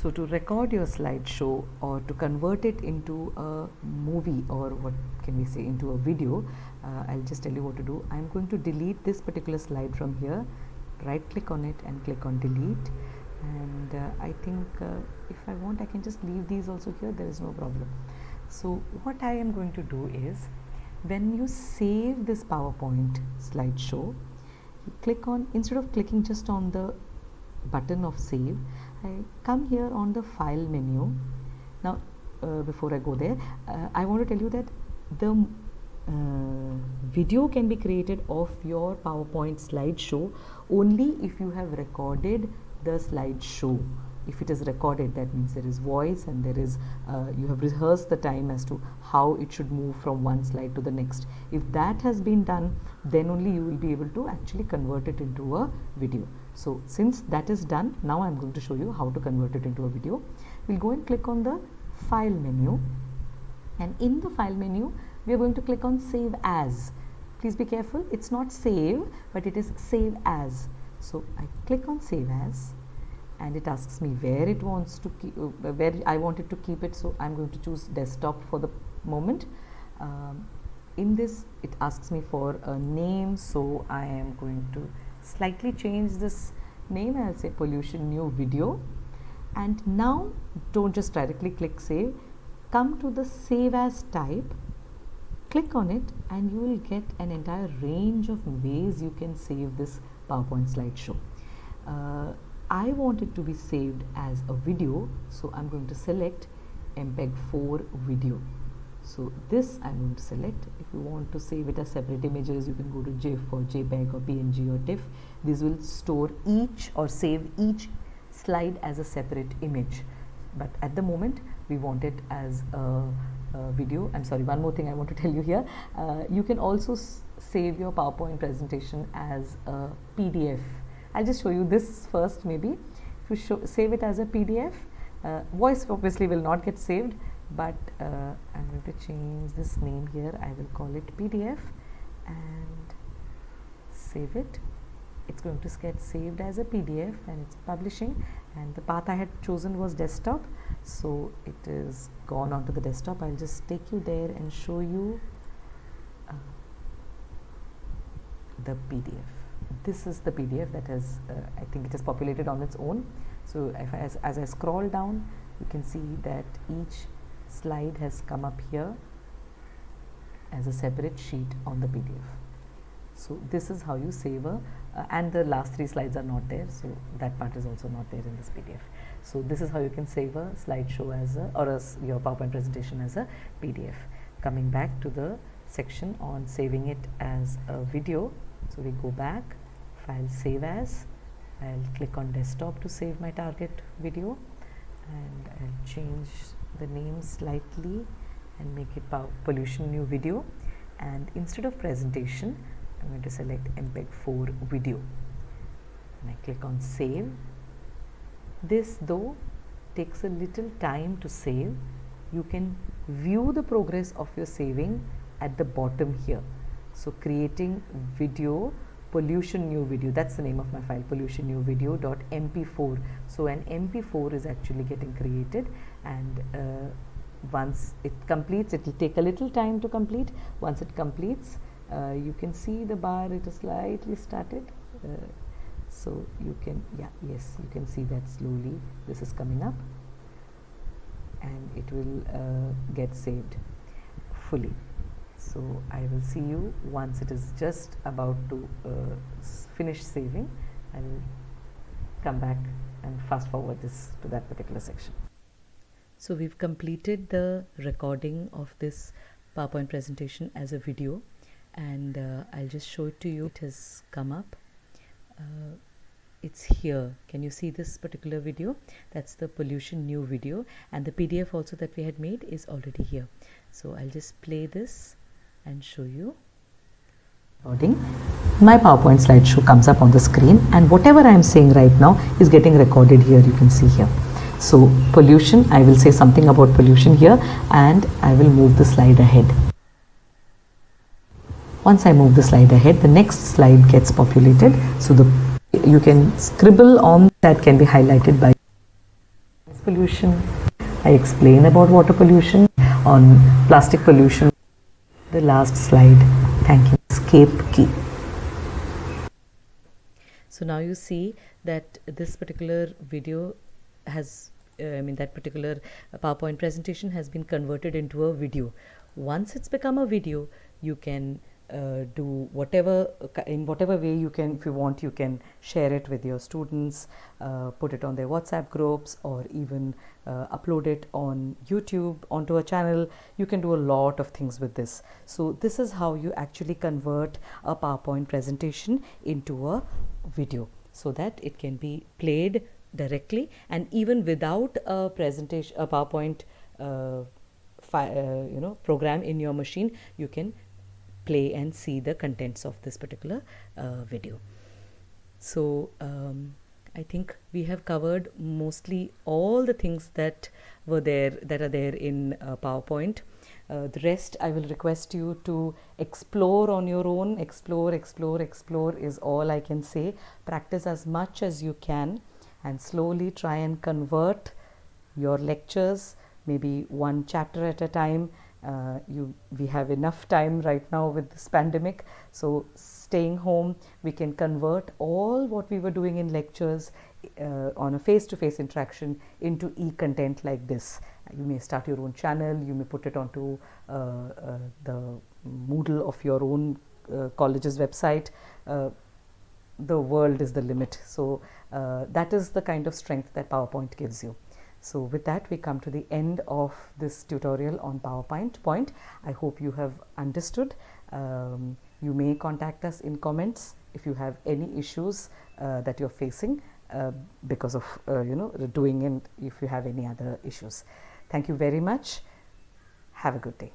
So to record your slideshow or to convert it into a movie, or what can we say, into a video, I'll just tell you what to do. I'm going to delete this particular slide from here. Right click on it and click on delete, and I think if I want I can just leave these also here, there is no problem. So what I am going to do is, when you save this PowerPoint slideshow, you click on, instead of clicking just on the button of save, I come here on the file menu. Now before I go there, I want to tell you that the video can be created of your PowerPoint slideshow only if you have recorded the slideshow. If it is recorded, that means there is voice and there is you have rehearsed the time as to how it should move from one slide to the next. If that has been done, then only you will be able to actually convert it into a video. So since that is done, now I am going to show you how to convert it into a video. We'll go and click on the file menu, and in the file menu we are going to click on save as. Please be careful, it's not save, but it is save as. So I click on save as, and it asks me where it wants to keep, where I want it to keep it. So I'm going to choose desktop for the moment. In this it asks me for a name, so I am going to slightly change this name. I'll say pollution new video, and now don't just directly click save, come to the save as type, click on it, and you will get an entire range of ways you can save this PowerPoint slideshow. I want it to be saved as a video, so I'm going to select MPEG 4 video. So this I'm going to select. If you want to save it as separate images, you can go to GIF or JPEG or PNG or TIFF. This will store each or save each slide as a separate image. But at the moment we want it as a video. I'm sorry, one more thing I want to tell you here. You can also save your PowerPoint presentation as a PDF. I'll just show you this first maybe. If you save it as a PDF, voice obviously will not get saved, but I'm going to change this name here. I will call it PDF and save it. It's going to get saved as a PDF and it's publishing, and the path I had chosen was desktop, so it is gone onto the desktop. I'll just take you there and show you the PDF. This is the PDF that has I think it is populated on its own. So if as I scroll down, you can see that each slide has come up here as a separate sheet on the PDF. So this is how you save a and the last 3 slides are not there, so that part is also not there in this PDF. So this is how you can save a slideshow as a, or your PowerPoint presentation as a PDF. Coming back to the section on saving it as a video, so we go back, file save as, I'll click on desktop to save my target video, and I'll change the name slightly and make it pollution new video, and instead of presentation I'm going to select MPEG 4 video, and I click on save. This though takes a little time to save. You can view the progress of your saving at the bottom here. So creating video pollution new video, that's the name of my file, pollution new video.mp4. so an mp4 is actually getting created, and once it completes, it will take a little time to complete. Once it completes, you can see the bar, it is slightly started, so you can, yes, you can see that slowly this is coming up, and it will get saved fully. So I will see you once it is just about to finish saving. I will come back and fast forward this to that particular section. So we've completed the recording of this PowerPoint presentation as a video, and I'll just show it to you. It has come up. It's here. Can you see this particular video? That's the pollution new video, and the PDF also that we had made is already here. So I'll just play this and show you. My PowerPoint slideshow comes up on the screen, and whatever I am saying right now is getting recorded here. You can see here. So pollution, I will say something about pollution here, and I will move the slide ahead. Once I move the slide ahead, the next slide gets populated. So you can scribble on, that can be highlighted by pollution. I explain about water pollution, on plastic pollution. The last slide. Thank you. Escape key. So now you see that this particular video has, that particular PowerPoint presentation has been converted into a video. Once it's become a video, you can do whatever, in whatever way you can. If you want, you can share it with your students, put it on their WhatsApp groups, or even upload it on YouTube onto a channel. You can do a lot of things with this. So this is how you actually convert a PowerPoint presentation into a video, so that it can be played directly, and even without a presentation, a PowerPoint program in your machine, you can play and see the contents of this particular video. So I think we have covered mostly all the things that are there in PowerPoint. The rest I will request you to explore on your own. Explore is all I can say. Practice as much as you can, and slowly try and convert your lectures, maybe one chapter at a time. We have enough time right now with this pandemic, so staying home, we can convert all what we were doing in lectures on a face-to-face interaction into e-content like this. You may start your own channel, you may put it onto the Moodle of your own college's website. The world is the limit. So that is the kind of strength that PowerPoint gives you. So with that, we come to the end of this tutorial on PowerPoint. I hope you have understood. You may contact us in comments if you have any issues that you're facing because of doing, and if you have any other issues. Thank you very much. Have a good day.